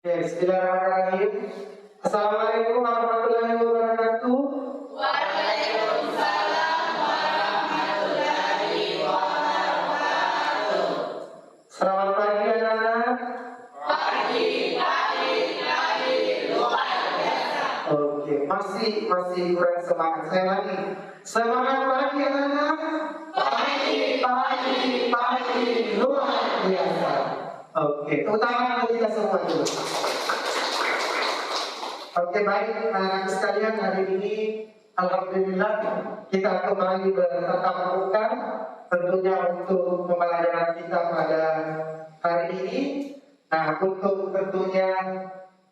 Ya, bismillahirrahmanirrahim. Assalamualaikum warahmatullahi wabarakatuh. Waalaikumsalam warahmatullahi wabarakatuh. Selamat pagi anak-anak. Pagi luar biasa. Oke, masih kurang semangat. Saya lagi. Semangat pagi anak-anak. Pagi luar biasa. Oke, utama kita semua dulu. Oke, baik anak-anak sekalian, hari ini alhamdulillah kita kembali bertatap muka tentunya untuk pembelajaran kita pada hari ini. Nah, untuk tentunya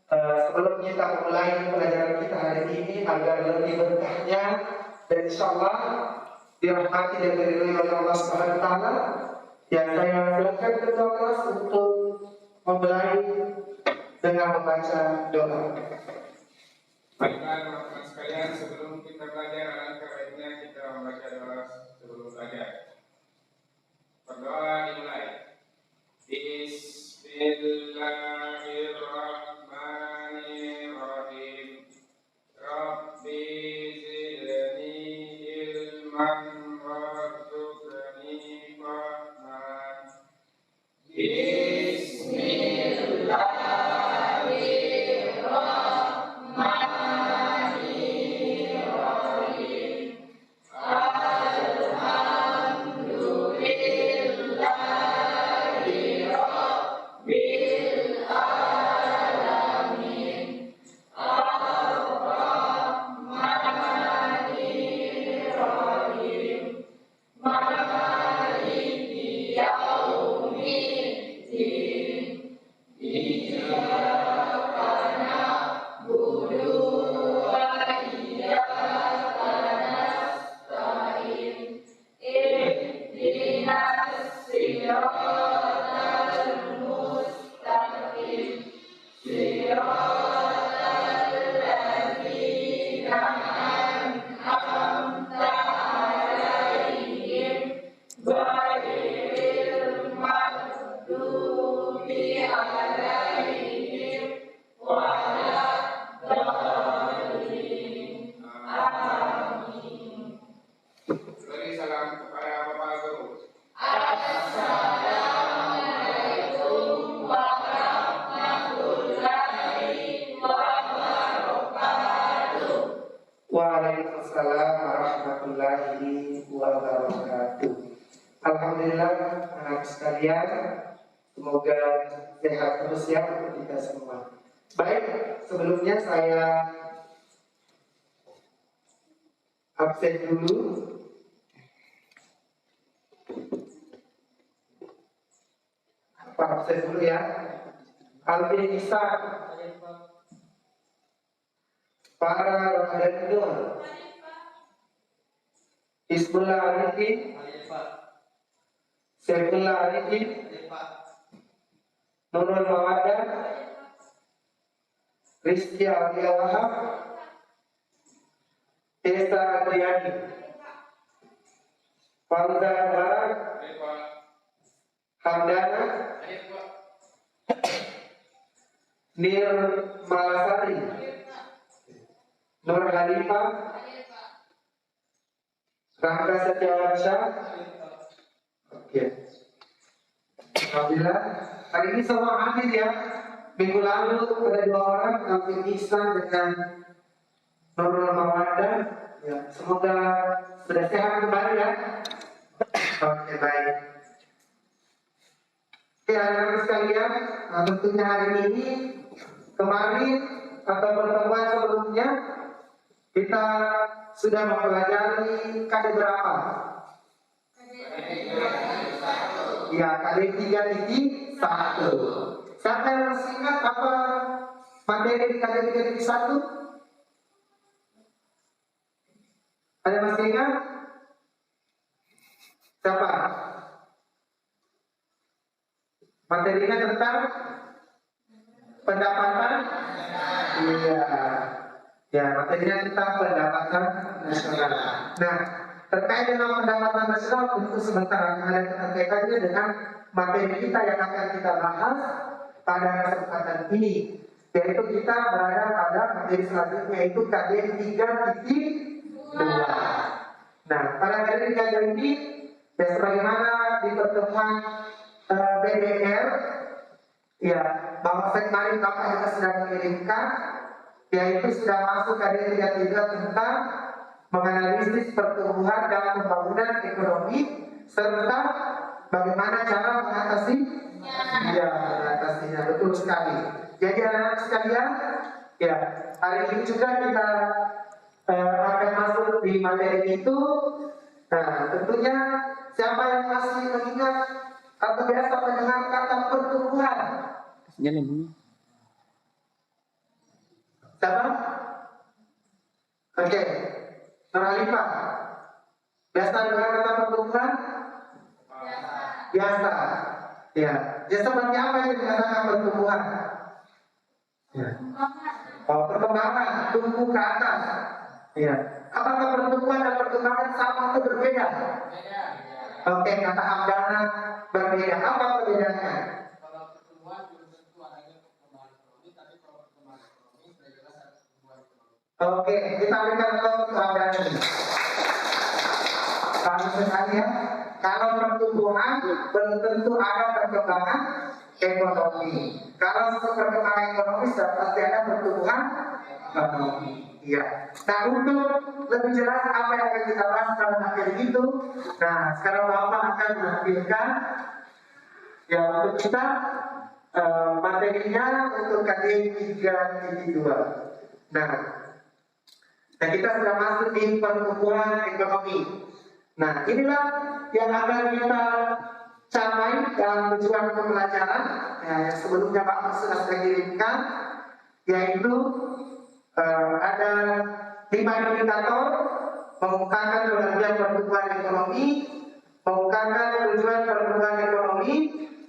sebelum kita memulai pelajaran kita hari ini agar lebih berkahnya dan insyaallah dirahmati dan diridhoi oleh Allah Subhanahu wa taala, ya saya silakan ketua kelas untuk memulai dengan membaca doa. Baiklah teman-teman sekalian, sebelum kita belajar alangkah baiknya kita membaca doa sebelum belajar. Berdoa dimulai. Bismillahirrahmanirrahim. Rabbi zidni ilman warzuqni fahman. Beri salam kepada Bapak Guru. Assalamualaikum warahmatullahi wabarakatuh. Waalaikumsalam warahmatullahi wabarakatuh. Alhamdulillah anak sekalian, semoga sehat terus ya untuk kita semua. Baik, sebelumnya saya absen dulu. Absen dulu ya. Alvin Isa, para Ramadan Nur, Isbullah Arifin, Saifullah Arifin, Nurul Mawadah, Rizky Aulia Wahab, Tessa Adriani, Fauzan Barak, Hamdana, Nir Malasari, Nur Khalifah, Rangga Setiawansyah. Oke. Alhamdulillah, hari ini semua hadir ya. Minggu lalu ada 2 orang, Alvin Ihsan dengan Nurul Mawadah. Ya, semoga sudah sehat kembali ya. Oke, baik. Oke, anak-anak sekalian, nah, tentunya hari ini kemarin atau pertemuan sebelumnya kita sudah mempelajari KD berapa? Ya, KD 3.1. Siapa yang masih ingat apa materi di KD 3.1? Ada masih ingat? Siapa? Materinya tentang pendapatan. Iya. Ya, materinya tentang pendapatan nasional. Nah, terkait dengan pendapatan nasional tentu sebentar akan ada keterkaitannya dengan materi kita yang akan kita bahas pada kesempatan ini, yaitu kita berada pada materi selanjutnya, yaitu KDN 3.2. Nah, pada KDN 3 ini ya sebagaimana di pertemuan BDR ya, bahwa kemarin Bapak juga sudah mengirimkan, yaitu sudah masuk KDN 3.3 tentang menganalisis pertumbuhan dan pembangunan ekonomi serta bagaimana cara mengatasinya, betul sekali. Jadi anak-anak sekalian, ya hari ini juga kita akan masuk di materi itu. Nah, tentunya siapa yang masih mengingat atau biasa mendengar kata pertumbuhan? Siapa? Oke, Nurhalifah. Biasa dengar kata pertumbuhan? Biasa. Ya, seperti apa yang dikatakan pertumbuhan? Ya. Oh, perkembangan, tumbuh ke atas. Ya. Apakah pertumbuhan dan perkembangan sama atau berbeda? Oke, kata Hamdana berbeda. Apa perbedaannya? Kalau pertumbuhan belum tentu adanya perkembangan ekonomi, tapi kalau perkembangan ekonomi sudah jelas ada pertumbuhan ekonomi. Oke, kita berikan contoh Hamdana ini. Kami sekalian, kalau pertumbuhan belum tentu ada perkembangan ekonomi. Kalau perkembangan ekonomi sudah pasti ada pertumbuhan ekonomi. Iya. Nah, untuk lebih jelas apa yang akan kita bahas dalam materi itu, nah sekarang Bapak akan menampilkan ya untuk kita materinya untuk KDN 3.2. Nah, kita sudah masuk di pertumbuhan ekonomi. Nah, inilah yang akan kita capai dalam tujuan pembelajaran ya, yang sebelumnya Bapak sudah kirimkan, yaitu ada 5 indikator mengungkapkan pengertian pertumbuhan ekonomi, mengungkapkan tujuan pertumbuhan ekonomi,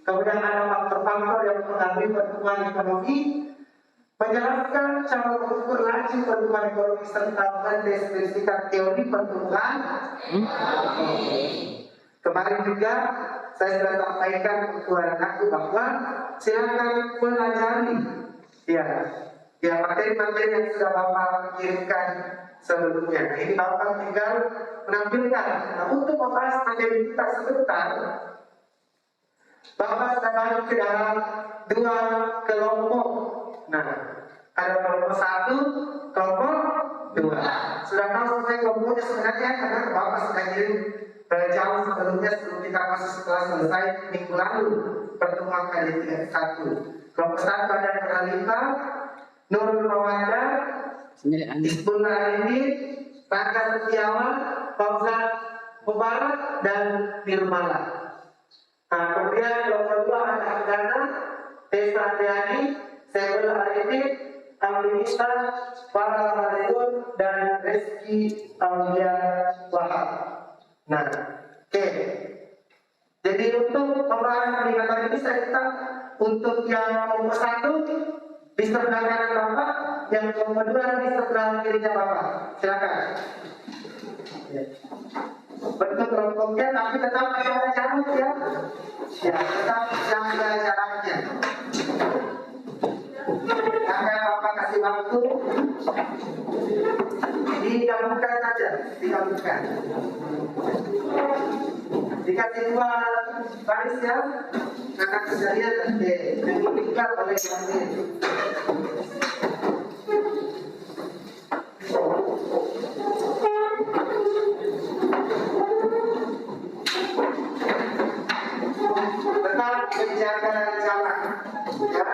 kemudian ada faktor-faktor yang mempengaruhi pertumbuhan ekonomi, menjelaskan cara mengukur laju pertumbuhan ekonomi serta mendeskripsikan teori pertumbuhan ekonomi. Kemarin juga saya sudah sampaikan kepada anakku bahwa silakan pelajari ya materi-materi yang sudah Bapak kirimkan sebelumnya. Ini Bapak tinggal menampilkan. Nah, untuk membahas materi kita sebentar, Bapak sudah bagi ke dalam 2 kelompok. Nah, ada kelompok 1, kelompok 2. Sudah tahu selesai kelompoknya sebenarnya karena Bapak sudah kirim jauh sebelumnya, sebelum kita masuk setelah selesai minggu lalu pertemuan KDN 1. Kelompok 1 ada Nurhalifah, Nurul Mawadah, Isbul Alimin, Rangga Setiawan, Fauzan Mubarak, dan Nirmala. Nah, kemudian kelompok 2 ada Hamdana, Tessa Andriani, Sebel Arifin, Aminista, Farah Maridun, dan Rizky Aulia Wahab. Nah, oke. Jadi untuk pembahasan indikator ini saya minta untuk yang kelompok 1 di sebelah kanan Bapak, yang kelompok 2 di sebelah kirinya Bapak. Silakan. Bentuk kelompoknya tapi tetap jaga jarak ya. Ya, tetap jaga jaraknya. Akan Bapak kasih waktu. Digabungkan saja, digabungkan. Dikasih 2 baris ya, anak sekalian diberikan oleh yang ini. Tetap menjaga jarak, ya.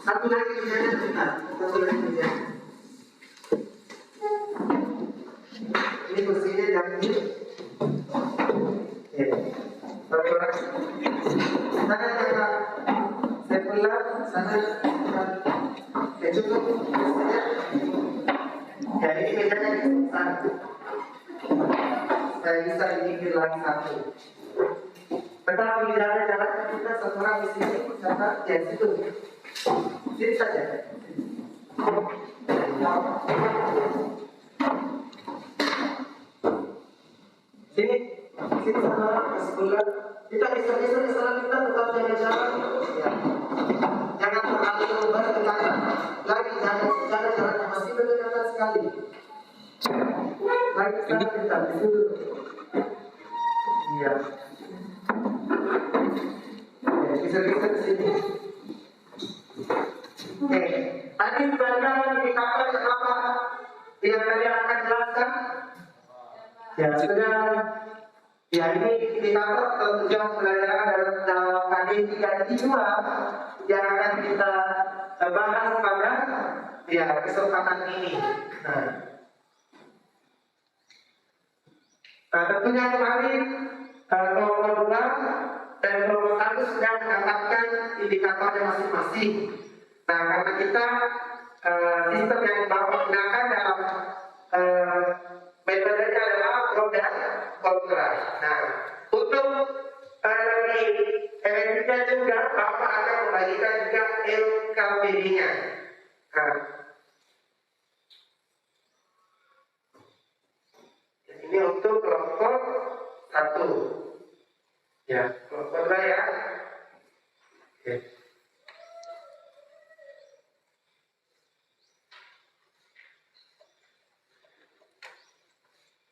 Satu lagi menjaga benar, satu lagi menjaga. Ini kursinya yang ini. Sana kakak, saya pulang, sana ya cukup. Ya ini bedanya di sana. Saya bisa ini lagi 1. Tetap menjaga jarak kita seorang di sini, karena ya situ. Sini saja. Sini. sini sama sebelah. Kita bisa ke sana, kita tetap jaga jarak. Ya. Jangan terlalu berdekatan. Lagi jangan jaraknya masih berdekatan sekali. Lagi sana kita di situ. Iya. Bisa ke sini. Oke. Tadi sebenarnya indikator apa yang tadi akan jelaskan? Ya sudah. Ya ini indikator tujuan pembelajaran dalam KD 32 yang akan kita bahas pada kesempatan ini. Tentunya kemarin kelompok 2 dan kelompok 1 sudah menetapkan indikatornya masing-masing. Nah, karena kita sistem yang baru menggunakan dalam metodenya adalah pro dan kontra. Nah, untuk lebih efektifnya juga Bapak akan membagikan juga LKPD-nya. Nah, ini untuk kelompok 1. Ya, kelompok 2 ya. Oke.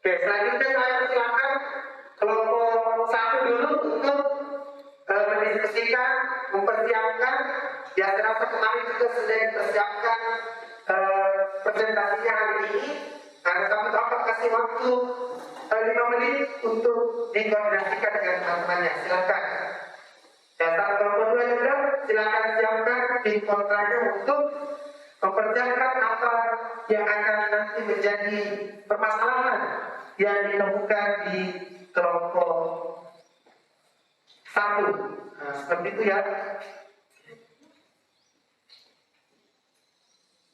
Oke, selanjutnya saya persilakan kelompok 1 dulu untuk mendiskusikan, mempersiapkan. Ya, terasa kemarin juga sudah dipersiapkan presentasinya hari ini. Nah, kami dapat kasih waktu 5 menit untuk dikoordinasikan dengan teman-temannya. Silakan. Ya, saat kelompok 2 juga silakan siapkan tim kontranya untuk mempersiapkan apa yang akan nanti menjadi permasalahan yang ditemukan di kelompok 1. Nah, seperti itu ya.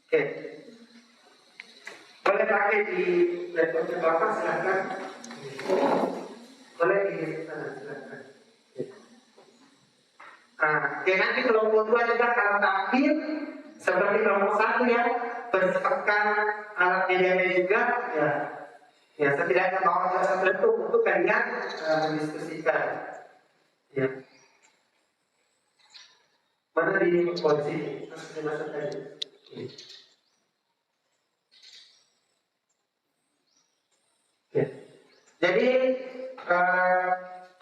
Oke. Boleh pakai di laptop ke belakang, silakan. Boleh di sana, silakan. Nah, oke, nanti kelompok 2 juga akan tampil seperti kelompok 1 ya, bersertakan alat medianya juga ya. Ya, setidaknya bawa jasa bentuk untuk kalian mendiskusikan. Ya. Mana di posisi? Masuk tadi. Oke. Jadi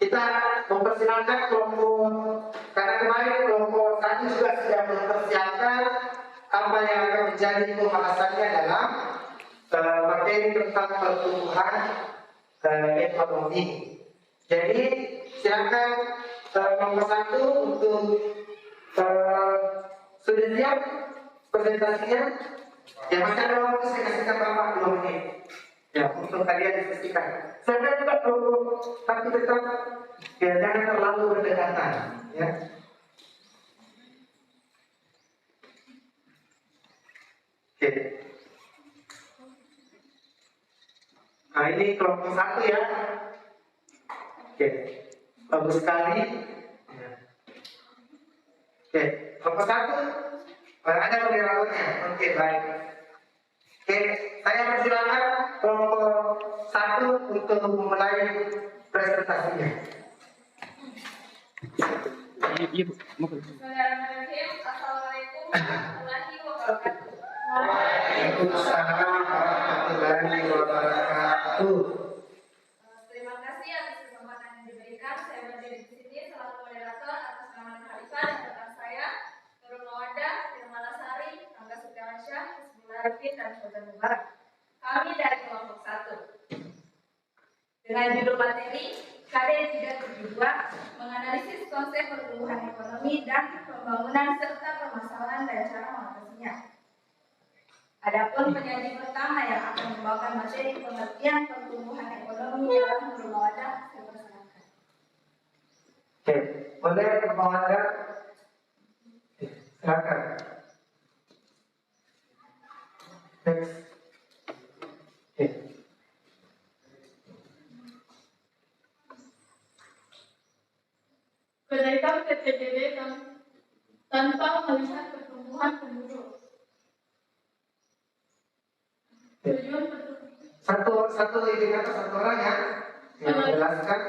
kita mempersilakan kelompok, karena kemarin kelompok 1 juga sudah mempersiapkan apa yang akan menjadi pembahasannya dalam materi tentang pertumbuhan ekonomi. Jadi silakan kelompok 1 untuk sudah siap presentasinya. Ya, masih ada waktu, saya kasihkan Bapak 2 menit. Ya, untuk kalian diskusikan. Saya juga kelompok, tapi tetap ya jangan terlalu berdekatan. Ya. Oke. Nah, ini kelompok 1 ya. Oke. Bagus sekali. Ya. Oke, kelompok 1 ada moderatornya. Oke, baik. Oke, saya persilakan kelompok 1 untuk memulai presentasinya. Bismillahirrahmanirrahim. Assalamualaikum warahmatullahi wabarakatuh. Waalaikumsalam warahmatullahi wabarakatuh. Terima kasih atas kesempatan yang diberikan. Saya berdiri di sini selaku moderator atas nama Khalifah dan rekan saya, Nurul Mawadah, Firman Lasari, Angga Sutiawansyah, Hizbullah Arifin, dan Fauzan Mubarak. Kami dari kelompok 1. Dengan judul materi KD 372 menganalisis konsep pertumbuhan ekonomi dan pembangunan serta permasalahan dan cara mengatasinya. Adapun penyaji pertama yang akan membawakan materi pengertian pertumbuhan ekonomi dalam Nurul Mawadah, saya persilakan. Oke, boleh Mawadah? Silakan. Next. Oke. Kenaikan PPDB tanpa melihat pertumbuhan penduduk. Tujuan pertumbuhan. Satu indikator satu orang ya, yang menjelaskan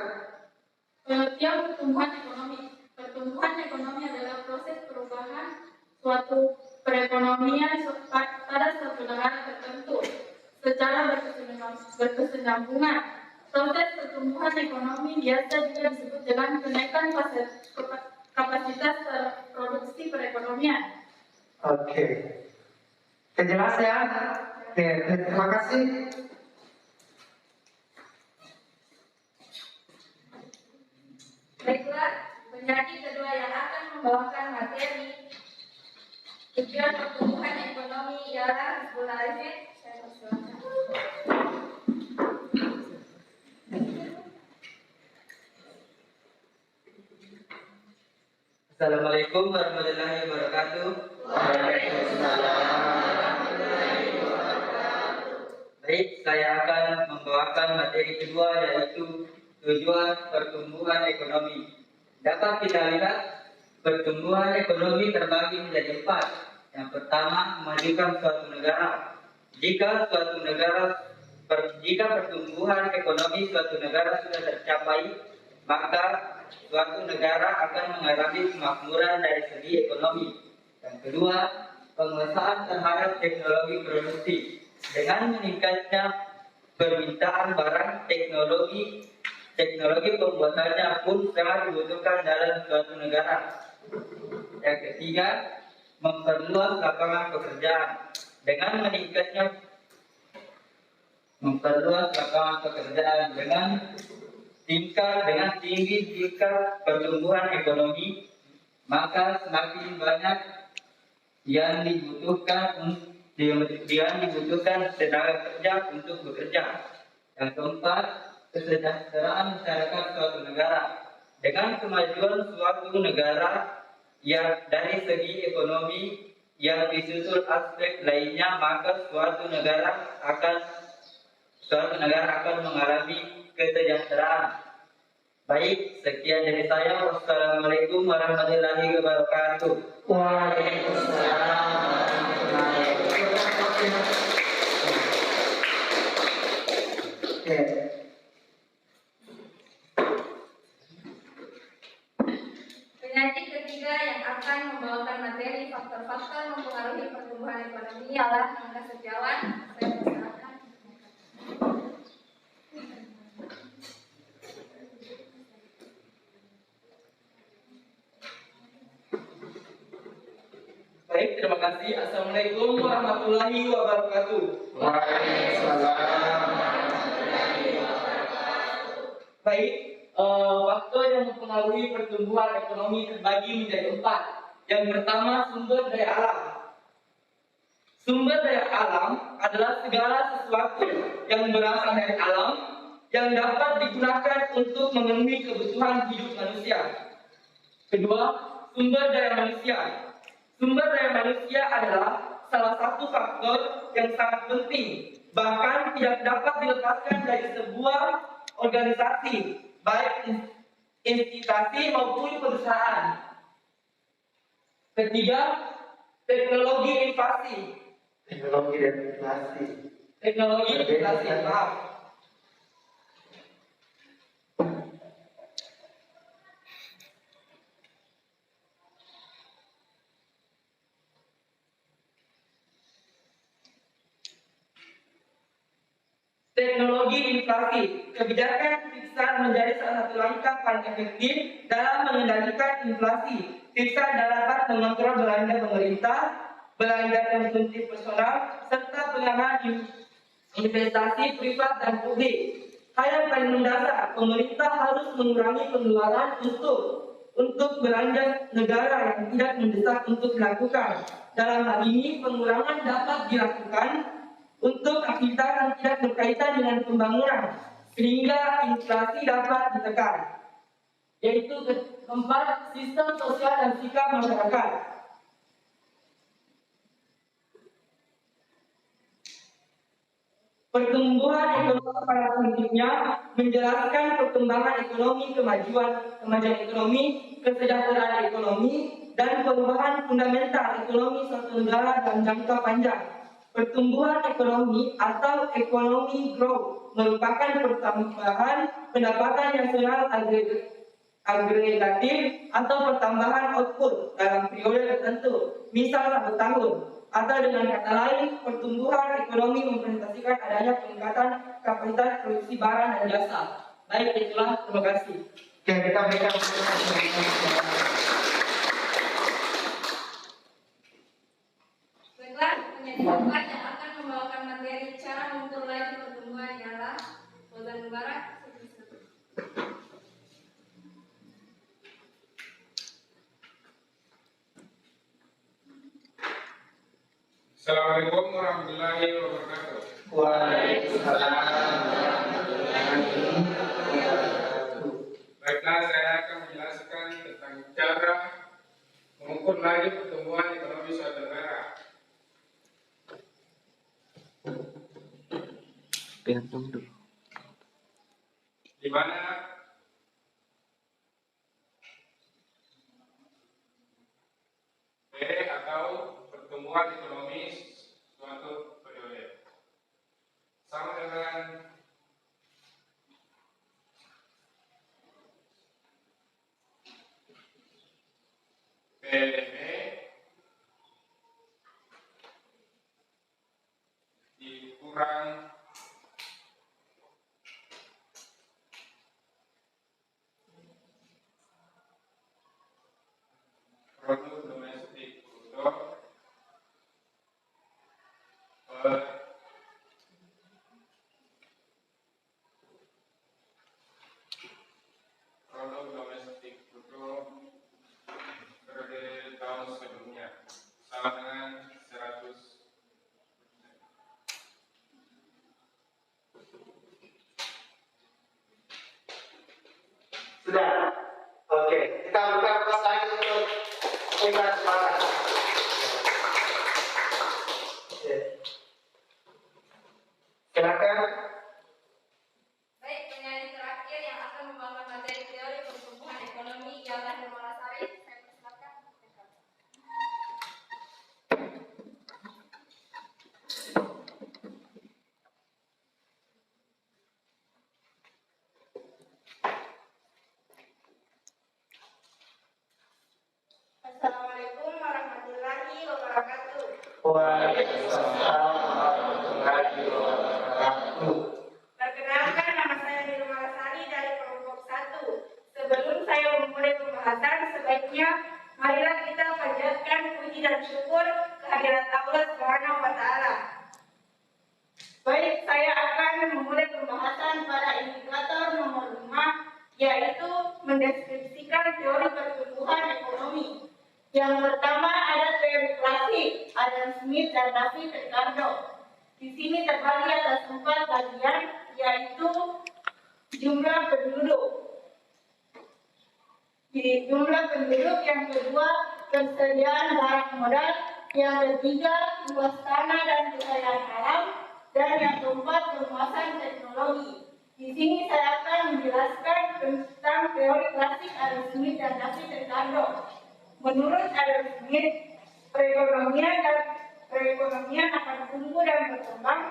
Pengertian pertumbuhan ekonomi. Pertumbuhan ekonomi adalah proses perubahan suatu perekonomian pada suatu negara tertentu secara berkesinambungan. Proses pertumbuhan ekonomi biasa juga disebut dengan kenaikan kapasitas produksi perekonomian. Oke. Jelas ya? Oke, terima kasih. Baiklah, penyaji kedua yang akan membawakan materi tujuan pertumbuhan ekonomi ialah Hizbul Arifin. Saya persilakan. Assalamualaikum warahmatullahi wabarakatuh. Baik, saya akan membawakan materi kedua yaitu tujuan pertumbuhan ekonomi. Dapat kita lihat pertumbuhan ekonomi terbagi menjadi 4. Yang pertama, memajukan suatu negara. Jika pertumbuhan ekonomi suatu negara sudah tercapai, maka suatu negara akan mengalami kemakmuran dari segi ekonomi. Yang kedua, penguasaan terhadap teknologi produksi. Dengan meningkatnya permintaan barang, teknologi pembuatannya pun sangat dibutuhkan dalam suatu negara. Yang ketiga, memperluas lapangan pekerjaan. Dengan tinggi tingkat pertumbuhan ekonomi, maka semakin banyak yang dibutuhkan tenaga kerja untuk bekerja. Yang keempat, kesejahteraan masyarakat suatu negara. Dengan kemajuan suatu negara yang dari segi ekonomi yang disusul aspek lainnya, maka suatu negara akan mengalami kesejahteraan. Baik, sekian dari saya. Wassalamualaikum warahmatullahi wabarakatuh. Waalaikumsalam warahmatullahi wabarakatuh. Oke. Penyaji ketiga yang akan membawakan materi faktor-faktor mempengaruhi pertumbuhan ekonomi ialah Angga Setiawan. Saya persilakan. Baik, terima kasih. Assalamualaikum warahmatullahi wabarakatuh. Waalaikumsalam. Baik, faktor yang mempengaruhi pertumbuhan ekonomi terbagi menjadi 4. Yang pertama, sumber daya alam. Sumber daya alam adalah segala sesuatu yang berasal dari alam yang dapat digunakan untuk memenuhi kebutuhan hidup manusia. Kedua, sumber daya manusia. Sumber daya manusia adalah salah satu faktor yang sangat penting, bahkan tidak dapat dilepaskan dari sebuah organisasi, baik institusi maupun perusahaan. Ketiga, teknologi inflasi. Teknologi dan inflasi. Teknologi inflasi, maaf. Teknologi inflasi. Kebijakan fiskal menjadi salah satu langkah paling efektif dalam mengendalikan inflasi. Fiskal dapat mengontrol belanja pemerintah, belanja konsumsi personal, serta pengenalan investasi privat dan publik. Hal yang paling mendasar, pemerintah harus mengurangi pengeluaran untuk belanja negara yang tidak mendesak untuk dilakukan. Dalam hal ini, pengurangan dapat dilakukan untuk aktivitas yang tidak berkaitan dengan pembangunan, sehingga inflasi dapat ditekan. Yaitu keempat, sistem sosial dan sikap masyarakat. Pertumbuhan ekonomi pada prinsipnya menjelaskan perkembangan ekonomi, kemajuan ekonomi, kesejahteraan ekonomi, dan perubahan fundamental ekonomi suatu negara dalam jangka panjang. Pertumbuhan ekonomi atau ekonomi growth merupakan pertambahan pendapatan nasional agregatif atau pertambahan output dalam periode tertentu, misal 1 tahun. Atau dengan kata lain, pertumbuhan ekonomi mempresentasikan adanya peningkatan kapasitas produksi barang dan jasa. Baik, itulah. Terima kasih. Oke, kita berikan. Baiklah, menjadi tempat yang akan membawakan materi cara mengukur laju pertumbuhan ialah Fauzan Mubarak. Assalamualaikum warahmatullahi wabarakatuh. Waalaikumsalam warahmatullahi wabarakatuh. Baiklah, saya akan menjelaskan tentang cara mengukur laju pertumbuhan ekonomi suatu negara. Di mana P atau pertumbuhan ekonomi suatu periode sama dengan PDB dikurang produk domestik bruto per produk domestik bruto periode tahun sebelumnya sama dengan 100%. Sudah. Oke, kita buka slide untuk peringkat semangat. Oke. Silakan. Baik, penyanyi terakhir yang akan membawakan materi teori pertumbuhan ekonomi ialah Nirmala Sari. Saya persilakan. Assalamualaikum warahmatullahi wabarakatuh. Waalaikumsalam warahmatullahi wabarakatuh. Perkenalkan, nama saya Nirmala Sari dari kelompok 1. Sebelum saya memulai pembahasan, sebaiknya marilah kita panjatkan puji dan syukur kehadirat Allah Subhanahu wa Ta'ala. Baik, saya akan memulai pembahasan pada indikator nomor 5, yaitu mendeskripsikan teori pertumbuhan ekonomi. Yang pertama ada teori klasik, Adam Smith dan David Ricardo. Di sini terbagi atas 4 bagian, yaitu jumlah penduduk. Di jumlah penduduk, yang kedua persediaan barang modal, yang ketiga luas tanah dan kekayaan alam, dan yang keempat penguasaan teknologi. Di sini saya akan menjelaskan tentang teori klasik Adam Smith dan David Ricardo. Menurut Adam Smith, perekonomian akan tumbuh dan berkembang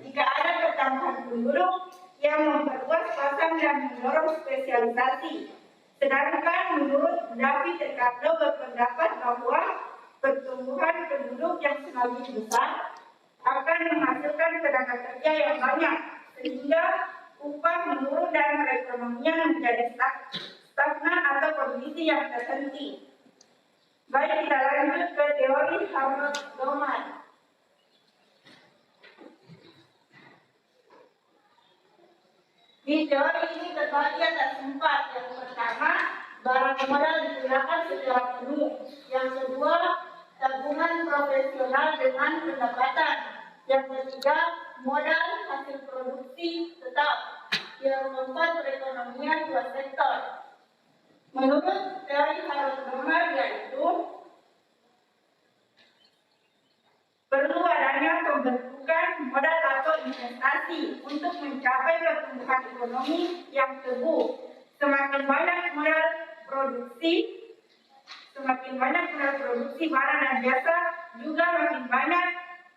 jika ada pertambahan penduduk yang memperluas pasar dan mendorong spesialisasi. Sedangkan menurut David Ricardo berpendapat bahwa pertumbuhan penduduk yang semakin besar akan menghasilkan tenaga kerja yang banyak, sehingga upah menurun dan perekonomian menjadi stagnan atau kondisi yang terhenti. Baik, kita lanjut ke teori Harold Goldman. Di teori ini terbagi atas 4. Yang pertama, barang modal digunakan secara penuh. Yang kedua, tabungan profesional dengan pendapatan. Yang ketiga, modal hasil produksi tetap. Yang keempat, perekonomian 2 sektor. Menurut teori Harold Goldman, yaitu perlu adanya pembentukan modal atau investasi untuk mencapai pertumbuhan ekonomi yang teguh. Semakin banyak modal produksi barang dan jasa juga makin banyak.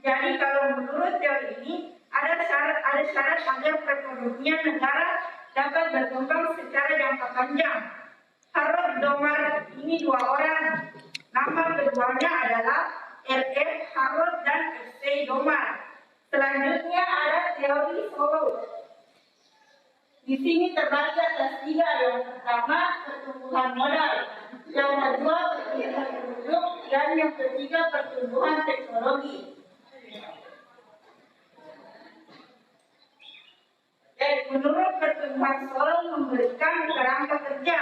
Jadi kalau menurut teori ini ada syarat agar perekonomian negara dapat berkembang secara jangka panjang. Harold Domar ini 2 orang. Nama keduanya adalah R.F. Harold dan F.C. Domar. Selanjutnya ada teori Solo. Di sini terbagi atas 3. Yang pertama, pertumbuhan modal. Yang kedua, pertumbuhan penduduk. Dan yang ketiga, pertumbuhan teknologi. Menurut pertumbuhan Solo memberikan kerangka kerja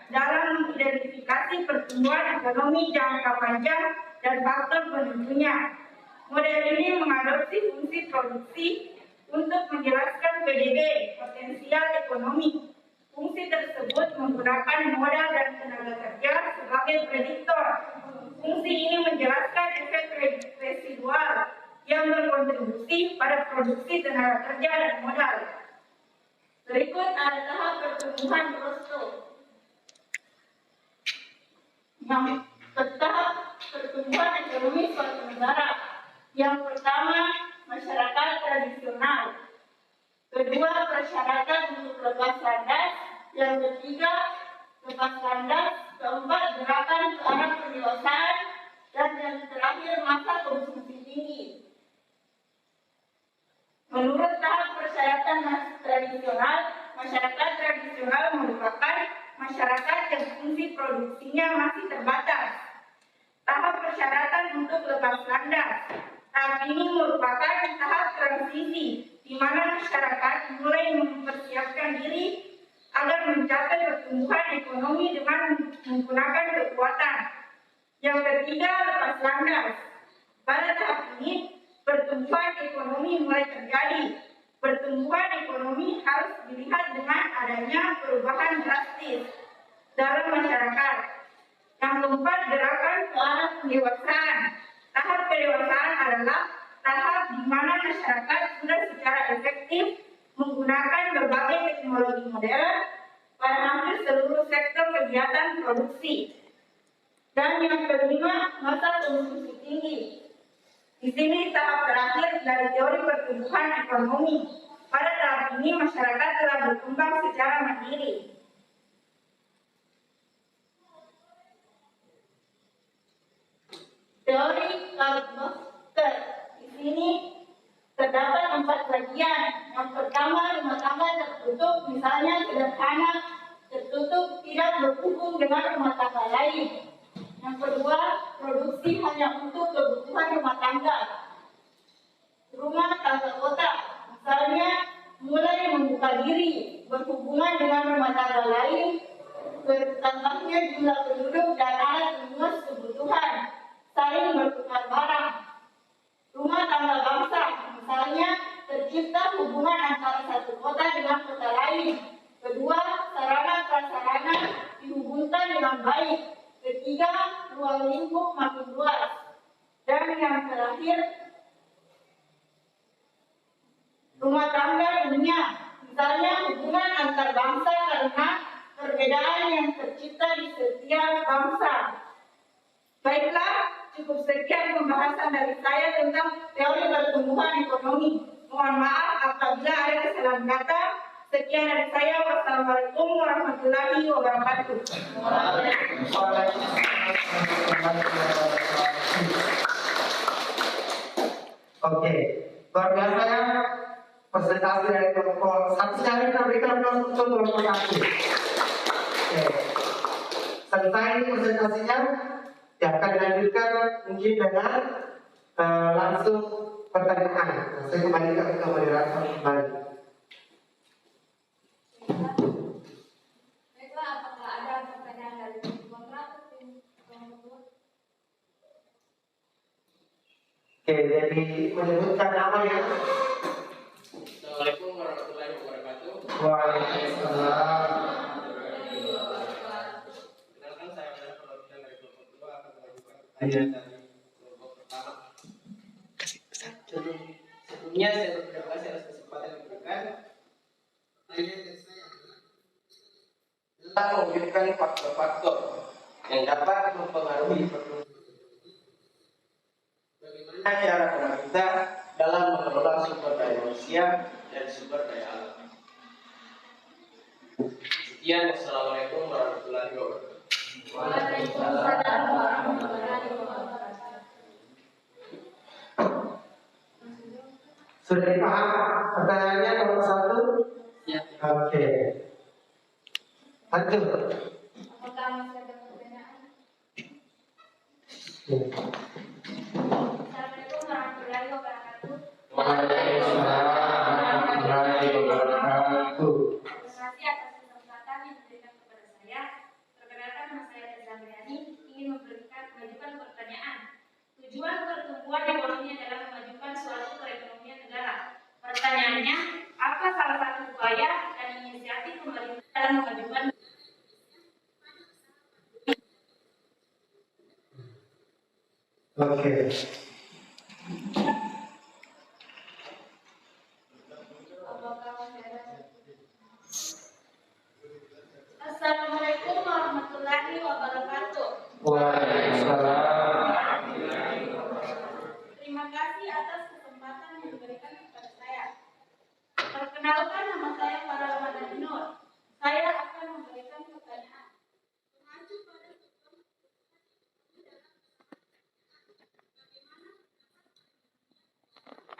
dalam mengidentifikasi pertumbuhan ekonomi jangka panjang dan faktor penentunya. Model ini mengadopsi fungsi produksi untuk menjelaskan PDB, potensial ekonomi. Fungsi tersebut menggunakan modal dan tenaga kerja sebagai prediktor. Fungsi ini menjelaskan efek residual yang berkontribusi pada produksi tenaga kerja dan modal. Berikut ada tahap pertumbuhan Rostow. Yang tahap pertumbuhan ekonomi suatu negara. Yang pertama, masyarakat tradisional. Kedua, persyaratan untuk lepas landas. Yang ketiga, lepas landas. Keempat, gerakan ke arah pendewasaan. Dan yang terakhir, masa konsumsi tinggi. Menurut tahap persyaratan tradisional, masyarakat tradisional merupakan masyarakat yang fungsi produksinya masih terbatas. Tahap persyaratan untuk lepas landas. Tahap ini merupakan tahap transisi, di mana masyarakat mulai mempersiapkan diri agar mencapai pertumbuhan ekonomi dengan menggunakan kekuatan. Yang ketiga, lepas landas. Pada tahap ini, pertumbuhan ekonomi mulai terjadi. Pertumbuhan ekonomi harus dilihat dengan adanya perubahan drastis dalam masyarakat. Yang keempat, gerakan ke arah pendewasaan. Tahap pendewasaan adalah tahap di mana masyarakat sudah secara efektif menggunakan berbagai teknologi modern pada hampir seluruh sektor kegiatan produksi. Dan yang kelima, masa konsumsi tinggi. Di sini tahap terakhir dari teori pertumbuhan ekonomi. Pada tahap ini masyarakat telah berkembang secara mandiri. Teori Karl Popper. Di sini terdapat 4 bagian. Yang pertama, rumah tangga tertutup, misalnya sederhana, tertutup tidak berhubung dengan rumah tangga lain. Yang kedua, produksi hanya untuk kebutuhan rumah tangga. Rumah tangga kota, misalnya mulai membuka diri, berhubungan dengan rumah tangga lain, bertambahnya jumlah penduduk dan alat memenuhi kebutuhan, saling bertukar barang. Rumah tangga bangsa, misalnya tercipta hubungan antara satu kota dengan kota lain. Kedua, sarana prasarana dihubungkan dengan baik. Ketiga, ruang lingkup makin luas. Dan yang terakhir, rumah tangga dunia, misalnya hubungan antar bangsa karena perbedaan yang tercipta di setiap bangsa. Baiklah, cukup sekian pembahasan dari saya tentang teori pertumbuhan ekonomi. Mohon maaf apabila ada kesalahan kata. Sekian dari saya. Wassalamualaikum warahmatullahi wabarakatuh. Oke, luar biasa ya presentasi dari kelompok 1 sekali kita berikan untuk kelompok 1. Oke, selesai presentasinya, ya akan dilanjutkan mungkin dengan langsung pertanyaan. Saya kembalikan ke moderator kembali. Baiklah, apakah ada pertanyaan dari tim kontrak atau tim pengurus? Oke, jadi menyebutkan nama ya. Assalamualaikum warahmatullahi wabarakatuh. Waalaikumsalam. Kenalkan, saya adalah perwakilan dari kelompok 2 akan mengajukan pertanyaan dari kelompok pertama. Sebelumnya saya berterima kasih atas kesempatan yang diberikan. Pertanyaan dari saya adalah mewujudkan faktor-faktor yang dapat mempengaruhi pertumbuhan. Bagaimana cara pemerintah dalam mengelola sumber daya manusia dan sumber daya alam? Sekian, wassalamualaikum warahmatullahi wabarakatuh. Waalaikumsalam warahmatullahi wabarakatuh. Sudah dipaham pertanyaannya nomor 1? Ya. Oke. Lanjut. Apakah masih ada pertanyaan? Assalamualaikum warahmatullahi wabarakatuh. Waalaikumsalam warahmatullahi wabarakatuh. Terima kasih atas kesempatan yang diberikan kepada saya. Perkenalkan, nama saya Teza Briani, ingin mengajukan pertanyaan. Tujuan pertumbuhan ekonomi adalah memajukan suatu perekonomian negara. Pertanyaannya, apa salah satu upaya dan inisiatif pemerintah dalam memajukan Oke. Assalamualaikum warahmatullahi wabarakatuh. Waalaikumsalam. Terima kasih atas kesempatan yang diberikan kepada saya. Perkenalkan, nama saya Farah Ramadhani Nur. Saya akan memberikan pertanyaan.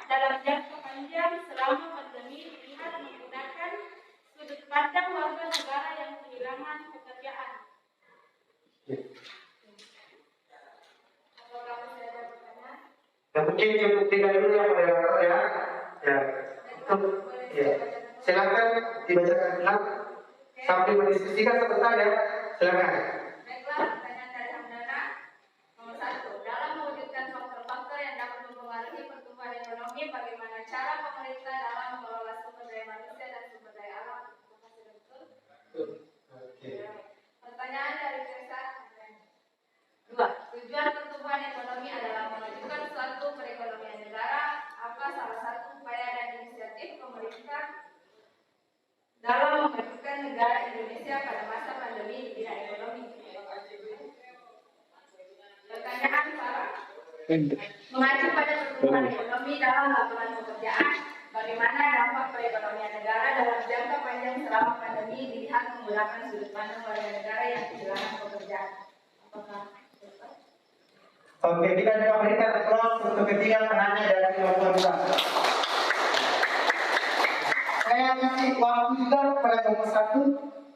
Dalam jangka panjang selama pandemi dilihat menggunakan sudut pandang warga negara yang kehilangan pekerjaan. Apakah masih ada pertanyaan? Ya, mungkin cukup 3 dulu ya moderator ya. Ya. Ya. Silakan dibacakan ulang sambil mendiskusikan sebentar ya. Silakan. Baiklah, pertanyaan dari Hamdana. Nomor 1. Dalam mewujudkan faktor-faktor yang dapat mempengaruhi pertumbuhan ekonomi, bagaimana cara pemerintah dalam mengelola sumber daya manusia dan sumber daya alam? Apakah sudah betul? Oke. Pertanyaan dari Cesar. 2. Tujuan pertumbuhan ekonomi adalah memajukan suatu perekonomian negara. Apa salah satu upaya dan inisiatif pemerintah dalam memajukan negara Indonesia pada masa pandemi di bidang ekonomi? Pertanyaan Farah. Mengacu pada pertumbuhan ekonomi dalam lapangan pekerjaan, bagaimana dampak perekonomian negara dalam jangka panjang selama pandemi dilihat menggunakan sudut pandang warga negara yang kehilangan pekerjaan? Apakah betul? Oke, kita juga berikan aplaus untuk ketiga penanya dari kelompok 2. Saya kasih waktu juga kepada kelompok 1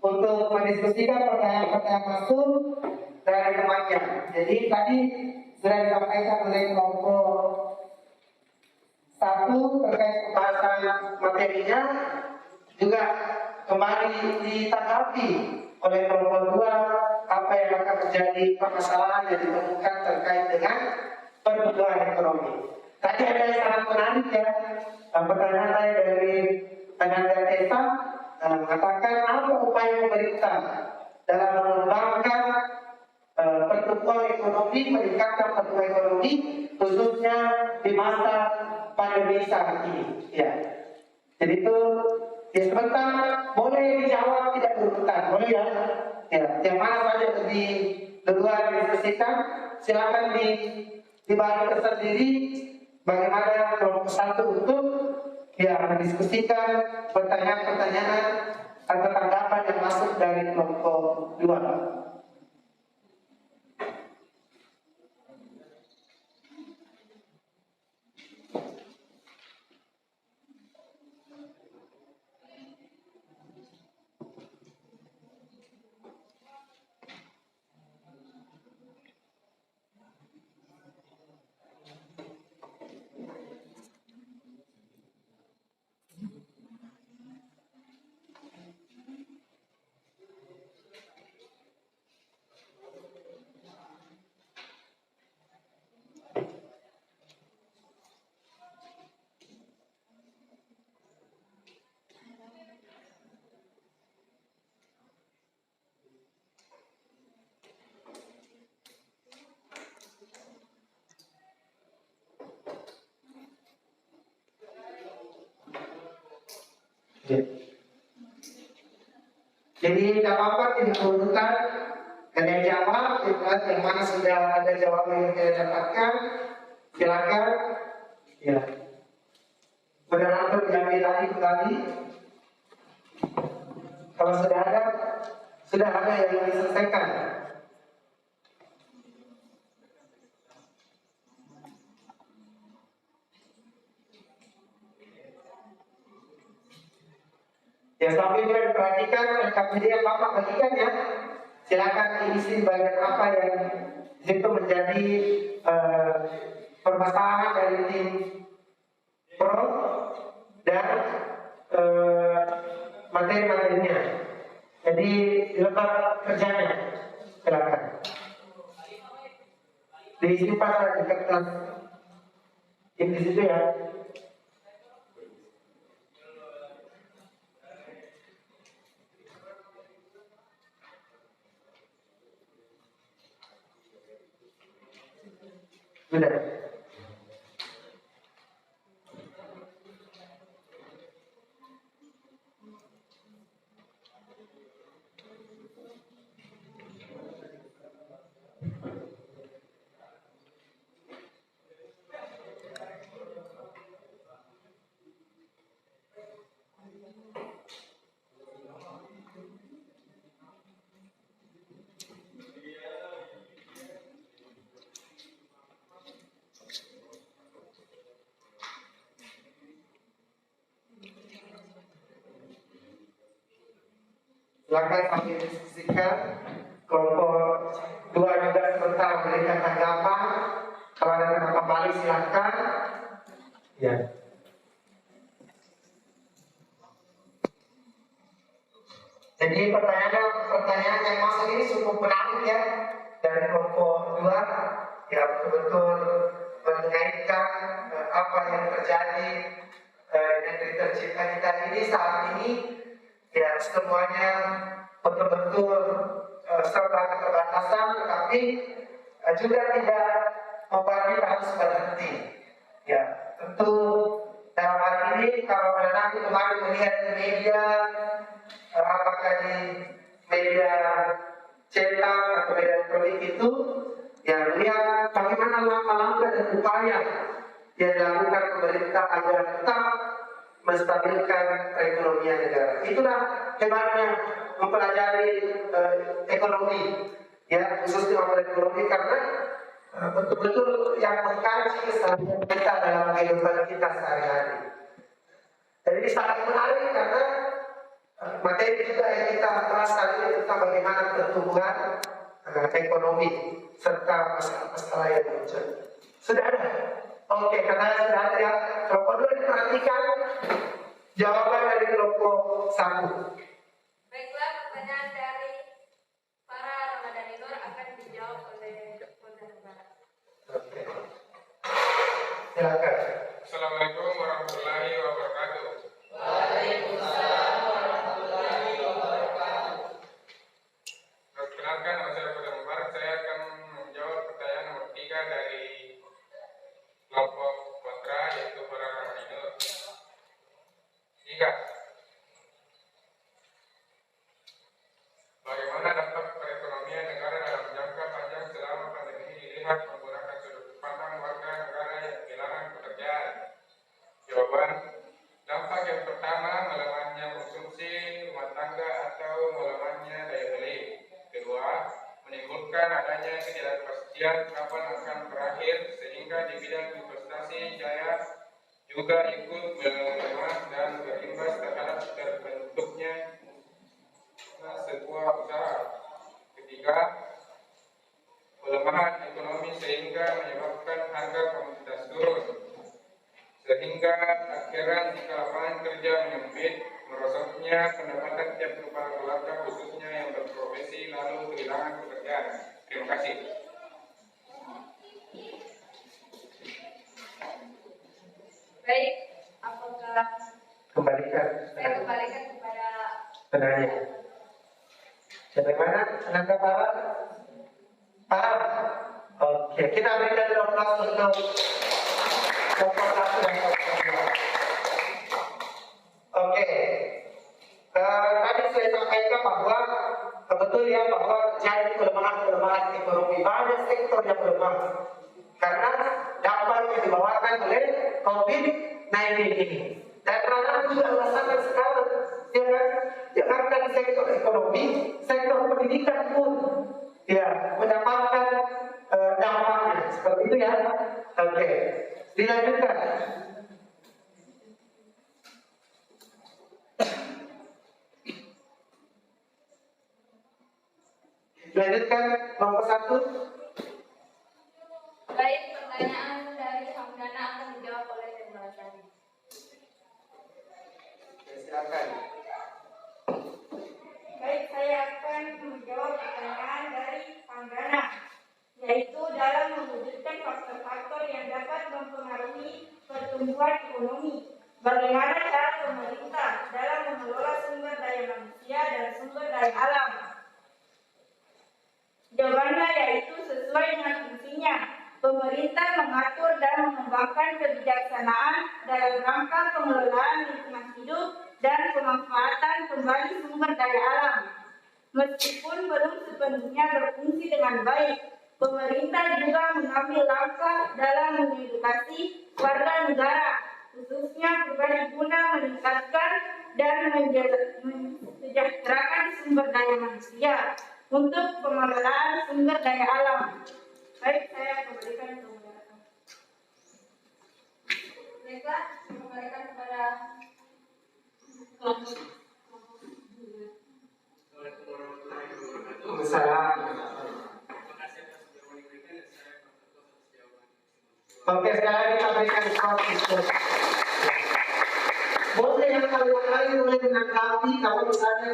untuk mendiskusikan pertanyaan-pertanyaan masuk dari temannya. Jadi tadi sudah disampaikan oleh kelompok 1 terkait pembahasan materinya, juga kembali ditanggapi oleh kelompok 2 apa yang akan menjadi permasalahan yang ditemukan terkait dengan pertumbuhan ekonomi. Tadi ada yang sangat menarik ya, pertanyaan saya dari Tenaga Desa mengatakan apa upaya pemerintah dalam mengembangkan pertumbuhan ekonomi, meningkatkan pertumbuhan ekonomi khususnya di masa pandemi saat ini. Ya, jadi itu ya sebentar boleh dijawab tidak berurutan, boleh ya. Ya, yang mana saja lebih duluan diskusikan, silakan dibagi tersendiri bagaimana kelompok 1 untuk ya mendiskusikan pertanyaan-pertanyaan atau tanggapan yang masuk dari kelompok 2. Jadi tidak apa-apa tidak menentukan dan yang jawab yang mana sudah ada jawaban yang kita dapatkan, silakan ya. Moderator diambil lagi kembali. Kalau sudah ada yang diselesaikan. Ya, sambil juga diperhatikan LKPD yang Bapak bagikan ya. Silakan diisi bagian apa yang itu menjadi permasalahan dari tim pro dan materi-materinya. Jadi di lembar kerjanya silakan diisi pasal di kertas di situ ya. Sudah. Silakan kami diskusikan. Kelompok 2 juga sebentar memberikan tanggapan. Kalau ada yang kembali silakan. Ya. Jadi pertanyaan yang masuk ini cukup menarik ya, dari kelompok 2 ya, betul-betul mengaitkan apa yang terjadi negeri tercipta kita ini saat ini. Ya, semuanya betul-betul serba keterbatasan, tetapi juga tidak membuat kita harus berhenti. Ya, tentu dalam hal ini kalau nanti kemarin melihat di media, apakah di media cetak atau media elektronik itu, ya lihat bagaimana langkah-langkah dan upaya yang dilakukan pemerintah agar tetap menstabilkan perekonomian negara. Itulah hebatnya mempelajari ekonomi, ya, khususnya ekonomi, karena betul-betul yang mengkaji keseharian kita dalam kehidupan kita sehari-hari. Jadi ini sangat menarik karena materi juga yang kita bahas kali ini tentang bagaimana pertumbuhan ekonomi serta masalah-masalah yang muncul. Sudah ada? Oke, karena sudah ada ya. Kelompok 2 diperhatikan jawaban dari kelompok 1. Baiklah, pertanyaan dari para Ramadhani Nur akan dijawab oleh Polda Barat. Oke. Silakan. Assalamualaikum warahmatullahi wabarakatuh. Waalaikumsalam warahmatullahi wabarakatuh. Perkenalkan, nama saya Polda Barat. Saya akan menjawab pertanyaan nomor 3 dari kelompok kontra, yaitu para Ramadhani Nur. 3. Bagaimana dampak perekonomian negara dalam jangka panjang selama pandemi ini dilihat menggunakan sudut pandang warga negara yang kehilangan pekerjaan? Jawaban, dampak yang pertama, melemahnya konsumsi rumah tangga atau melemahnya daya beli. Kedua, menimbulkan adanya ketidakpastian kapan akan berakhir, sehingga di bidang investasi jaya juga ikut melemah dan berimbas terhadap terbentuknya sebuah usaha. Ketiga, pelemahan ekonomi sehingga menyebabkan harga komoditas turun, sehingga akhiran jika lapangan kerja menyempit, merosotnya pendapatan tiap kepala keluarga khususnya yang berprofesi lalu kehilangan pekerjaan. Terima kasih. Baik, apakah Kembalikan. saya kembalikan kepada Penanya. Bagaimana? Tenaga Barat? Paham? Oke, kita berikan kelompok untuk kelompok 1 dan kelompok 2. Oke. Tadi saya sampaikan bahwa betul ya, bahwa terjadi pelemahan ekonomi, banyak sektor yang melemah karena dampak yang dibawakan oleh COVID-19 ini. Dan karena juga merasakan sekarang, ya kan, Jakarta di sektor Oke, dilanjutkan. Lanjutkan nomor 1. Baik, pertanyaan dari Hamdana akan dijawab oleh Nirmala Sari. Silakan. Baik, saya akan menjawab pertanyaan dari Panggana, yaitu dalam mewujudkan faktor-faktor yang dapat mempengaruhi pertumbuhan ekonomi. Bagaimana cara pemerintah dalam mengelola sumber daya manusia dan sumber daya alam? Jawabannya yaitu sesuai dengan fungsinya. Pemerintah mengatur dan mengembangkan kebijaksanaan dalam rangka pengelolaan lingkungan hidup dan pemanfaatan kembali sumber daya alam. Meskipun belum sepenuhnya berfungsi dengan baik, pemerintah juga mengambil langkah dalam mengedukasi warga negara, khususnya pribadi guna meningkatkan dan mensejahterakan sumber daya manusia untuk pengelolaan sumber daya alam. Baik, saya kembalikan ke moderator. Baiklah, saya kembalikan kepada Waalaikumsalam. Oke, sekarang kita berikan skor. Boleh yang lain boleh menanggapi kalau misalnya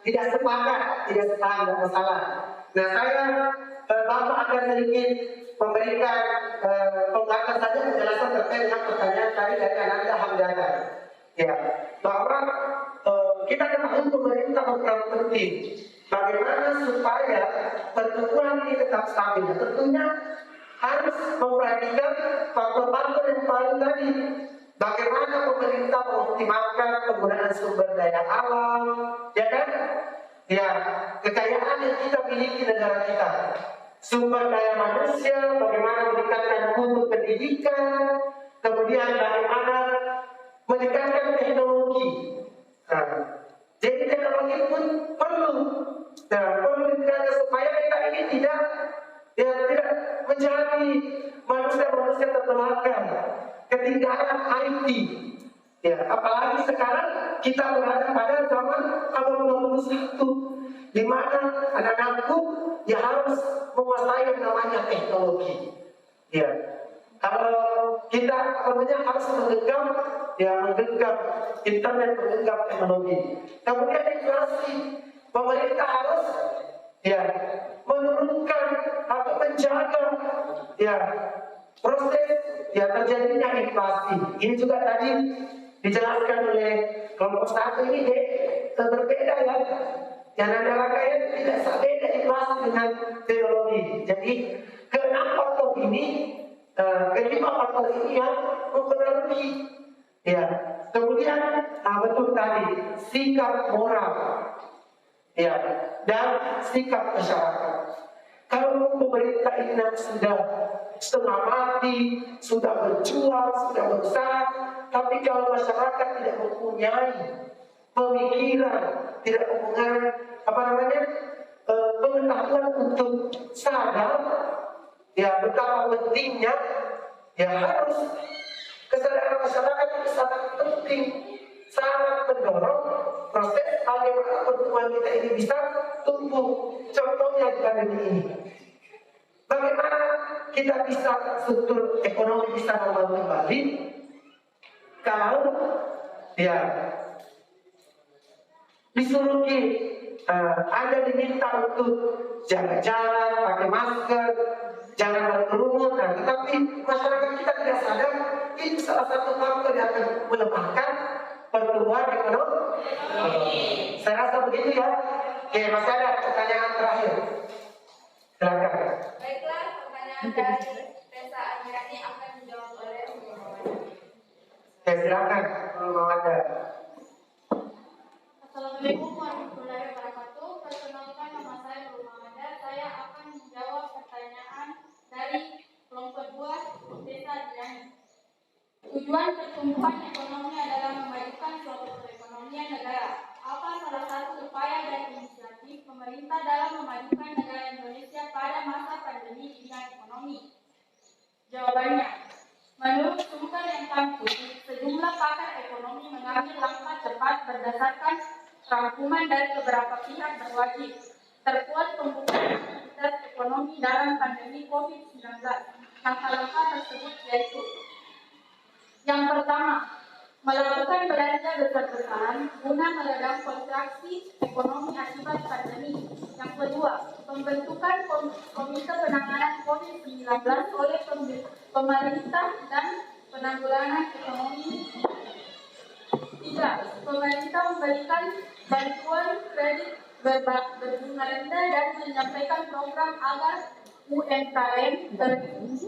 tidak sepakat, tidak sepakat, tidak masalah. Nah, saya Bapak akan sedikit memberikan penggambaran saja penjelasan terkait dengan pertanyaan tadi dari Ananda Hamdana. Ya, bahwa kita ketahui pemerintah berperan penting. Bagaimana supaya pertumbuhan ini tetap stabil? Tentunya harus memperhatikan faktor-faktor yang paling tadi. Bagaimana pemerintah mengoptimalkan penggunaan sumber daya alam, ya kan? Ya, kekayaan yang kita miliki negara kita. Sumber daya manusia, bagaimana meningkatkan mutu pendidikan, kemudian bagaimana meningkatkan teknologi. Nah, jadi teknologi pun perlu. Nah, perlu dijaga supaya kita ini tidak menjadi manusia-manusia terbelakang, ketinggalan IT. Ya, apalagi sekarang kita berada pada zaman abad 21, di mana anak-anakku ya harus menguasai yang namanya teknologi. Ya, kalau kita harus menggenggam internet, menggenggam teknologi. Kemudian inflasi, pemerintah harus menurunkan atau menjaga proses terjadinya inflasi. Ini juga tadi dijelaskan oleh kelompok 1 ini berbeda ya. Yang negara kaya tidak sebeda inflasi dengan teknologi. Jadi kelima faktor ini yang mempengaruhi. Ya. Kemudian betul tadi sikap moral, ya, dan sikap masyarakat. Kalau pemerintah ini sudah setengah mati, sudah berjuang, sudah berusaha, tapi kalau masyarakat tidak mempunyai pemikiran, tidak mempunyai pengetahuan untuk sadar, ya betapa pentingnya, ya harus kesadaran masyarakat itu sangat penting, sangat mendorong proses bagaimana pertumbuhan kita ini bisa tumbuh. Contohnya di pandemi ini, bagaimana kita bisa struktur ekonomi bisa membangun kembali kalau disuruh Anda diminta untuk jaga jarak, pakai masker, jangan berkerumun. Nah, tetapi masyarakat kita tidak sadar, itu salah satu faktor yang akan melemahkan pertumbuhan ekonomi. Saya rasa begitu ya. Oke, masih ada pertanyaan terakhir. Silakan. Baiklah, pertanyaan dari Tessa Amirani akan dijawab oleh Oke, silakan kalau mau ada. Assalamualaikum warahmatullahi wabarakatuh. Perkenalkan, nama saya Nurul Muhammad. Saya akan menjawab pertanyaan dari kelompok 2 Desa Amirani. Tujuan pertumbuhan ekonomi adalah memajukan suatu perekonomian negara. Apa salah satu upaya dan inisiatif pemerintah dalam memajukan negara Indonesia pada masa pandemi di bidang ekonomi? Jawabannya, menurut sumber yang kami kutip, sejumlah pakar ekonomi mengambil langkah cepat berdasarkan rangkuman dari beberapa pihak berwajib, terkuat pembukaan aktivitas ekonomi dalam pandemi COVID-19. Langkah-langkah tersebut yaitu: yang pertama, melakukan belanja besar-besaran guna meredam kontraksi ekonomi akibat pandemi. Yang kedua, pembentukan komite penanganan COVID-19 oleh pemerintah dan penanggulangan ekonomi. Tiga, pemerintah memberikan bantuan kredit berbunga rendah dan menyampaikan program agar UMKM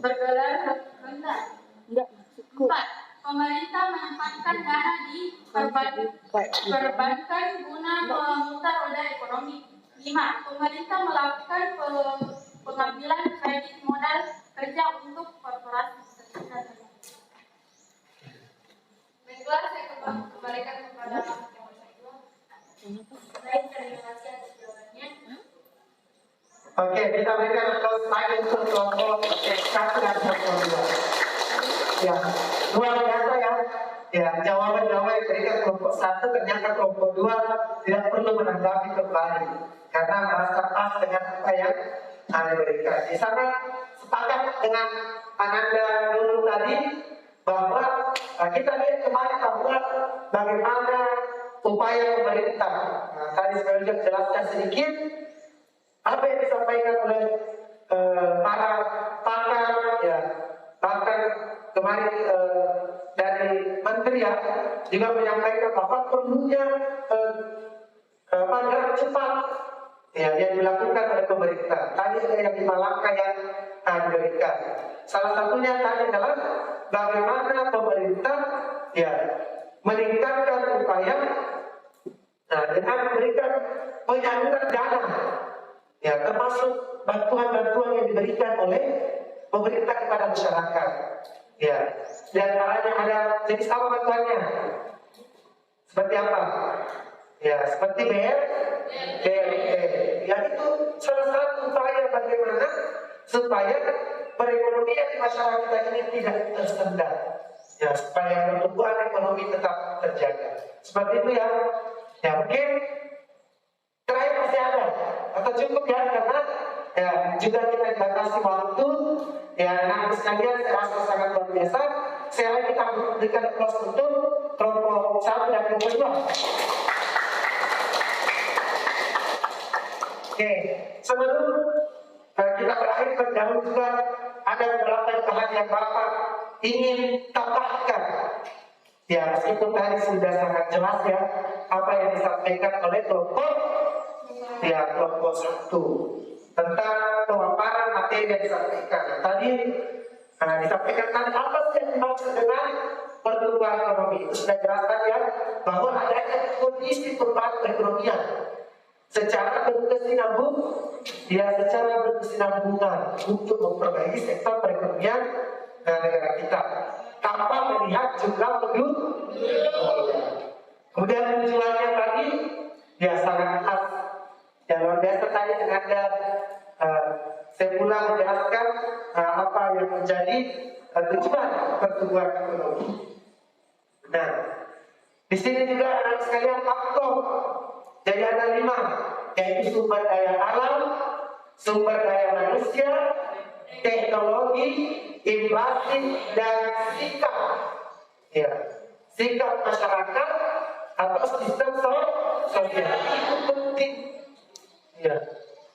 bergelar rendah. Empat, pemerintah menempatkan dana di perbankan guna memutar roda ekonomi. 5. Pemerintah melakukan pengambilan kredit modal kerja untuk korporasi. Baiklah, saya kembalikan kepada Yang Bersangkutan. Baik, terima kasih atas jawabannya. Oke, kita berikan applause lagi untuk kelompok satu dan kelompok dua. Ya, luar biasa ya. Ya, jawaban-jawaban yang diberikan kelompok satu ternyata kelompok dua tidak perlu menanggapi kembali karena merasa pas dengan apa yang Anda berikan. Di sana sepakat dengan Ananda dulu tadi bahwa kita lihat kemarin bahwa bagaimana upaya pemerintah. Nah, tadi saya sudah jelaskan sedikit apa yang disampaikan oleh para pakar, ya, bahkan kemarin dari Menteri ya juga menyampaikan bahwa perlunya gerak cepat ya yang dilakukan oleh pemerintah. Tadi ada yang 5 langkah yang diberikan. Salah satunya tadi adalah bagaimana pemerintah ya meningkatkan upaya dengan memberikan penyaluran dana ya termasuk bantuan-bantuan yang diberikan oleh pemerintah kepada masyarakat. Ya, di antaranya ada jenis apa bantuannya? Seperti apa? Ya, seperti BLT. Ya, itu salah satu upaya bagaimana supaya perekonomian di masyarakat kita ini tidak tersendat. Ya, supaya pertumbuhan ekonomi tetap terjaga. Seperti itu ya. Ya, mungkin terakhir masih ada atau cukup ya karena ya juga kita dibatasi waktu. Ya, anak sekalian saya rasa sangat luar biasa. Saya lagi kita berikan applause untuk kelompok 1 dan kelompok 2. Oke, sebelum kita berakhir terdahulu juga ada beberapa hal yang Bapak ingin tambahkan. Ya, meskipun tadi sudah sangat jelas ya apa yang disampaikan oleh kelompok 1 tentang pemaparan materi yang disampaikan. Tadi disampaikan apa sih yang dimaksud dengan pertumbuhan ekonomi. Itu sudah jelaskan ya bahwa adanya kondisi perubahan perekonomian secara berkesinambungan untuk memperbaiki sektor perekonomian negara kita tanpa melihat jumlah penduduk. Kemudian tujuannya tadi ya sangat khas. Ya luar biasa tadi Anda saya ulang menjelaskan apa yang menjadi tujuan pertumbuhan ekonomi. Nah, di sini juga anak sekalian faktor. Jadi ada 5, yaitu sumber daya alam, sumber daya manusia, teknologi, inflasi, dan sikap. Ya, sikap masyarakat atau sistem sosial itu penting. Ya,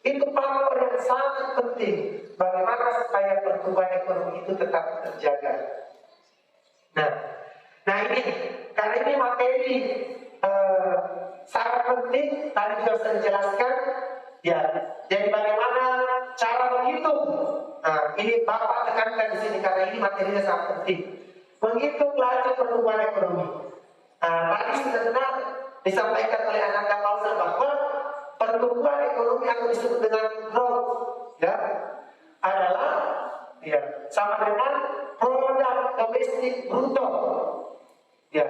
itu faktor yang sangat penting. Bagaimana supaya pertumbuhan ekonomi itu tetap terjaga. Nah ini karena ini materi sangat penting. Tadi sudah saya jelaskan. Ya, jadi bagaimana cara menghitung. Nah, ini Bapak tekankan di sini karena ini materinya sangat penting. Menghitung laju pertumbuhan ekonomi. Tadi sebenarnya disampaikan oleh Ananda Pausa bahwa pertumbuhan ekonomi atau disebut dengan growth ya adalah ya sama dengan produk domestik bruto ya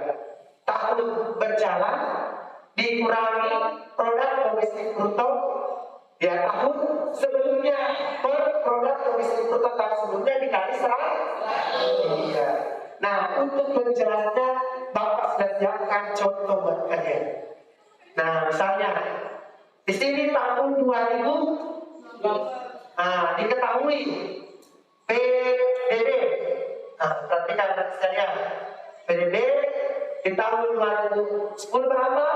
tahun berjalan dikurangi produk domestik bruto Ya, tahun sebelumnya per produk domestik bruto tahun sebelumnya dikali 100. Iya. Nah, untuk menjelasnya Bapak sudah siapkan contoh buat kalian. Nah, misalnya di sini tahun 2000, diketahui PDB. Nah, perhatikan sekalian. PDB di tahun 2010 berapa?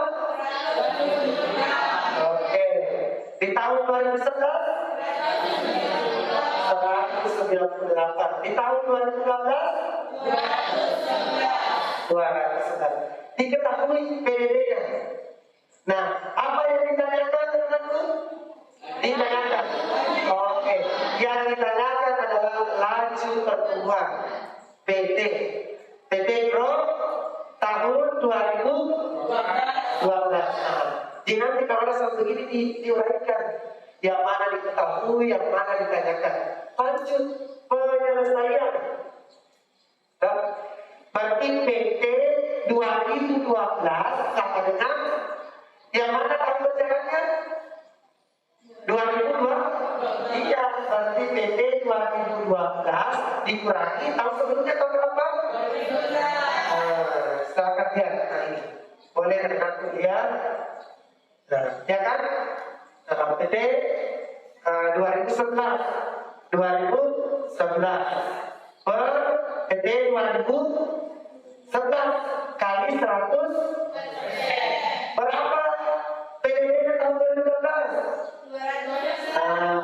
Oke. Di tahun 2011 198. Di tahun 2012 211. Diketahui PDB-nya. Nah, apa yang ditanyakan teman-teman? Ditanyakan. Oke. Yang ditanyakan adalah laju pertumbuhan PT growth tahun 2012. Jadi nanti kalau ada satu begini diuraikan, yang mana diketahui, yang mana ditanyakan. Lanjut penyelesaian. Berarti PT 2012 sama dengan yang mana tahun berjalannya? 2002. Iya, berarti PT 2012 dikurangi tahun sebelumnya tahun berapa? Silakan lihat ini. Boleh rekan lihat. Nah, ya kan? PT 2011 per PT 2011 kali 100 berapa PDB-nya tahun 2012?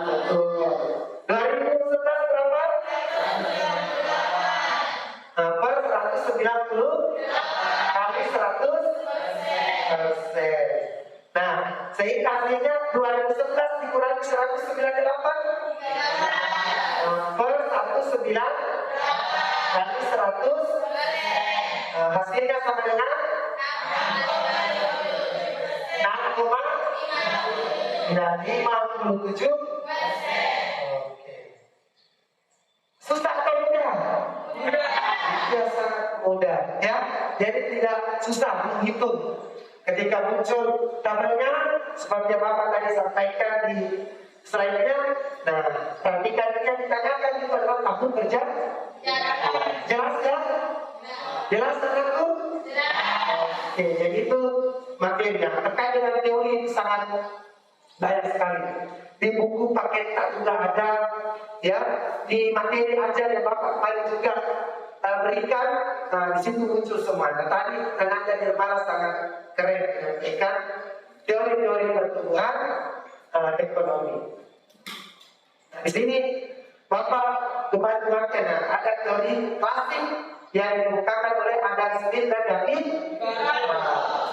Betul. 2011 berapa? Per 190 kali 100%. Nah, sehingga hasilnya 2011 dikurangi 198 per 19 kali 100, hasilnya sama dengan 6,57%. Oke. Susah atau mudah? Ya, sangat mudah ya. Jadi tidak susah menghitung. Ketika muncul tabelnya seperti yang Bapak tadi sampaikan di slide-nya, nah perhatikan yang ditanyakan itu adalah tahun kerja. Jelas ya? Jelas temanku? Oke, jadi itu materinya. Terkait dengan teori itu sangat banyak sekali. Di buku paket tak juga ada, ya. Di materi ajar yang Bapak paling juga berikan, di situ muncul semua. Nah, tadi tenaga Nirmala sangat keren menyampaikan teori-teori pertumbuhan ekonomi. Nah, di sini Bapak kembangkan ada teori klasik yang dikemukakan oleh Adam Smith dan David.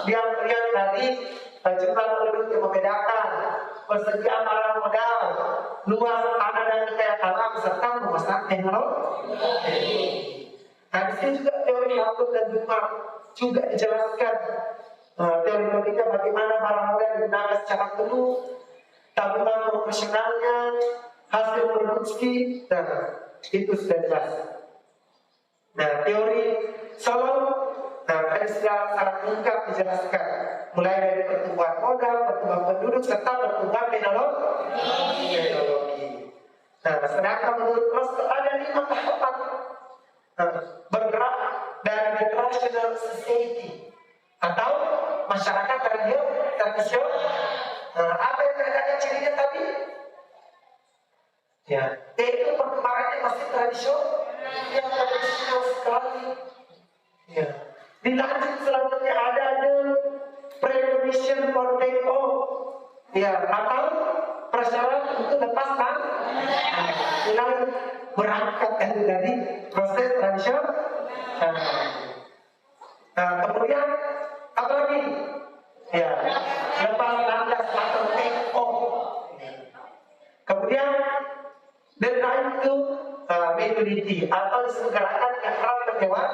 Dia melihat dari jumlah penduduk yang membedakan, persediaan barang modal, luas tanah dan kekayaan alam serta penguasaan teknologi. Nah, di sini juga teori Hamburg dan Dumar juga dijelaskan. Teori-teorinya bagaimana barang modal digunakan secara penuh, tabungan profesionalnya, hasil produksi, dan itu sudah jelas. Nah, teori Solon, tadi sudah sangat lengkap dijelaskan, mulai dari pertumbuhan modal, pertumbuhan penduduk, serta pertumbuhan teknologi. Nah, sedangkan menurut Russell ada 5 tahapan bergerak dari the traditional society atau masyarakat tradisional. Apa yang ada cirinya tadi? Ya, itu perkembangannya masih tradisional sekali. Ya. Dilanjut selanjutnya ada the precondition for take off. Ya, atau prasyarat untuk lepas mulai berangkat dari proses tradisional. Kemudian apa lagi? Ya, lepas landas atau take off. Kemudian the right to maturity atau disegerakan yang harap terjawab.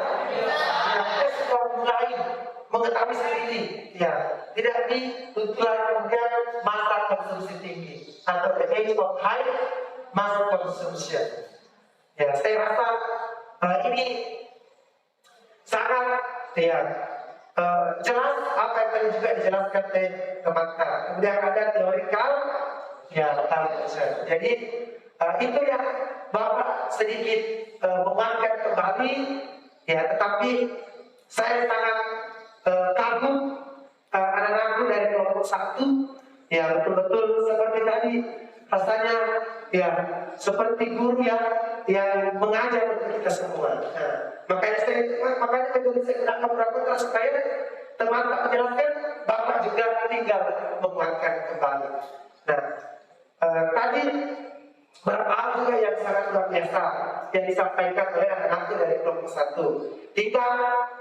Kita sudah mulai mengetahui sendiri, ya, tidak dituntut kemudian masa konsumsi tinggi atau the age of high mass consumption. Ya, saya rasa ini sangat jelas apa yang tadi juga dijelaskan oleh teman-teman. Kemudian ada teorikal Ya, jadi itu yang Bapak sedikit menguatkan kembali, ya. Tetapi saya sangat kagum anak-anakku dari kelompok 1, ya, betul-betul seperti tadi rasanya, ya, seperti guru yang mengajar untuk kita semua. Nah, makanya kemudian saya gunakan praputra supaya teman tak menjelaskan, Bapak juga tinggal menguatkan kembali. Nah, tadi beberapa hal juga yang sangat luar biasa yang disampaikan oleh anak-anakku dari kelompok 1. Tinggal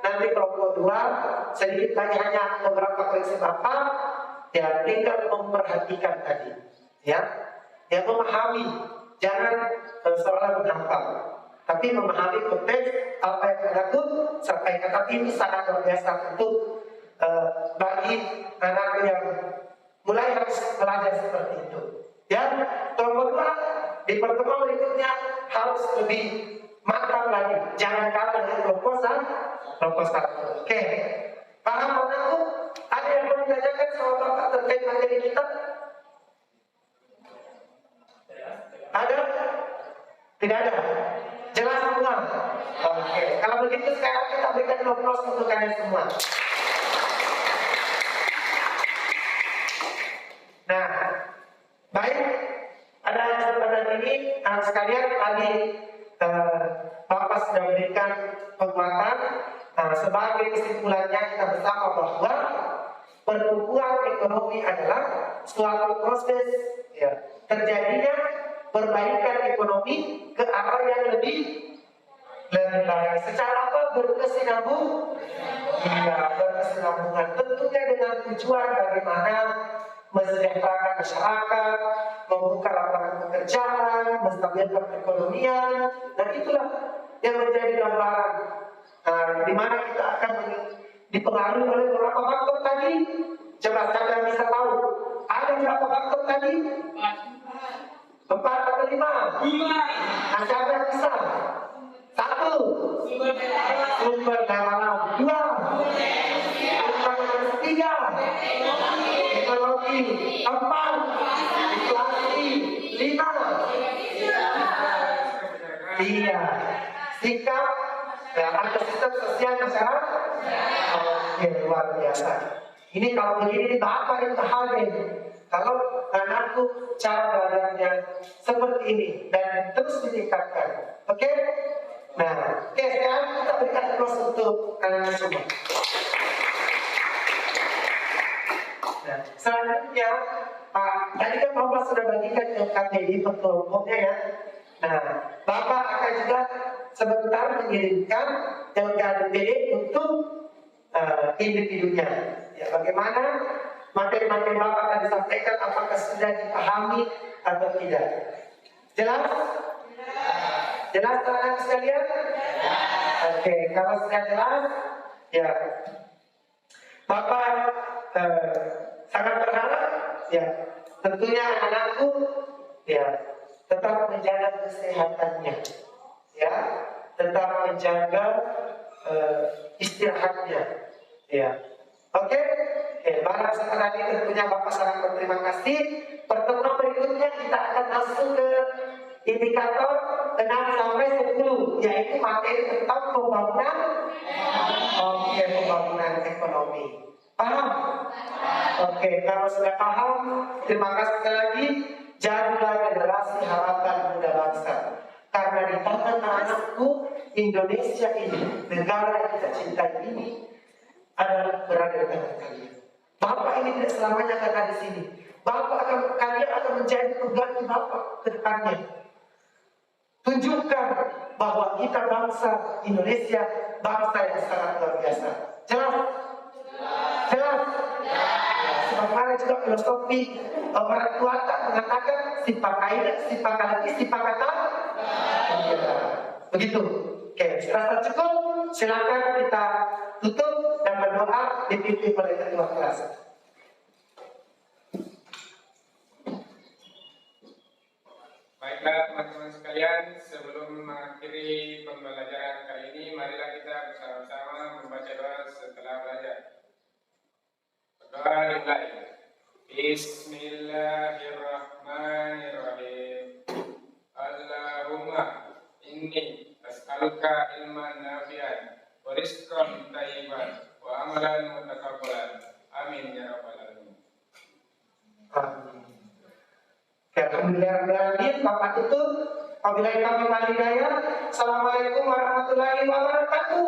nanti kelompok 2 sedikit hanya beberapa koreksi Bapak, ya, tinggal memperhatikan tadi, ya, memahami, jangan seolah menghafal, tapi memahami konteks apa yang aku sampaikan. Tapi ini sangat luar biasa untuk bagi anak yang mulai harus belajar seperti itu. Ya, kelompok 2 di pertemuan berikutnya harus lebih matang lagi, jangan kalah dengan kelompok 1. Oke, paham anakku? Ada yang mau ditanyakan sama Bapak terkait materi kita? Ada? Tidak ada? Jelas semua? Oke, kalau begitu sekarang kita berikan aplaus untuk kalian semua. Nah, baik, ada kesempatan ini anak sekalian tadi Bapak sudah berikan penguatan. Sebagai kesimpulannya kita bersama bahwa pertumbuhan ekonomi adalah suatu proses, ya, terjadinya perbaikan ekonomi ke arah yang lebih baik. Secara apa? Berkesinambungan. Iya, berkesinambungan. Tentunya dengan tujuan bagaimana mensejahterakan masyarakat, membuka lapangan pekerjaan, menstabilkan perekonomian, dan itulah yang menjadi gambaran. Di mana kita akan dipengaruhi oleh beberapa faktor tadi. Coba siapa yang bisa tahu? Ada berapa faktor tadi? 4 atau 5? 5. Nah, siapa yang bisa? 1. Sumber daya alam. 2. Sumber 3. Teknologi. 4. Inflasi. 5. Iya. Sikap, ya, ada sistem sosial masyarakat. Oke, luar biasa. Ini kalau begini Bapak yang bahagia. Kalau anakku cara belajarnya seperti ini dan terus ditingkatkan. Oke? Nah, oke, sekarang kita berikan aplaus untuk kalian semua. Nah, selanjutnya, tadi kan Bapak sudah bagikan ke KTI kelompoknya, ya. Nah, Bapak akan juga sebentar mengirimkan LKDPD untuk individunya. Ya, bagaimana materi-materi Bapak akan disampaikan, apakah sudah dipahami atau tidak? Jelas? Jelas teman-teman sekalian? Oke, kalau sudah jelas, ya, Bapak sangat berharap, ya, tentunya anak-anakku, ya, tetap menjaga kesehatannya, ya, tetap menjaga istirahatnya, ya. Oke, barang setelah ini tentunya Bapak sangat berterima kasih. Pertemuan berikutnya kita akan masuk ke indikator 6 sampai 10, yaitu materi tentang pembangunan. Oke, pembangunan ekonomi. Paham? Oke, kalau sudah paham, terima kasih sekali lagi. Jadilah generasi harapan muda bangsa. Karena di tangan anakku, Indonesia ini, negara yang kita cintai ini, adalah berada di tangan kalian. Bapak ini tidak selamanya akan di sini. Kalian akan menjadi pengganti Bapak ke depannya. Tunjukkan bahwa kita bangsa Indonesia, bangsa yang sangat luar biasa. Jelas? Jelas? Sebagaimana juga filosofi orang tua mengatakan sipakai, sipakalati, sipakata. Begitu. Oke, rasa cukup. Silakan kita tutup dan berdoa dipimpin oleh ketua kelas. Baiklah teman-teman sekalian, sebelum mengakhiri pembelajaran kali ini, marilah kita bersama-sama membaca doa setelah belajar. Doa dimulai. Bismillahirrahmanirrahim. nas'aluka ilman nafi'an wa rizqan thayyiban wa amalan mutakabbalan. Amin ya rabbal alamin. Alhamdulillah, Bapak tutup. Wabillahi taufiq wal hidayah. Assalamualaikum warahmatullahi wabarakatuh.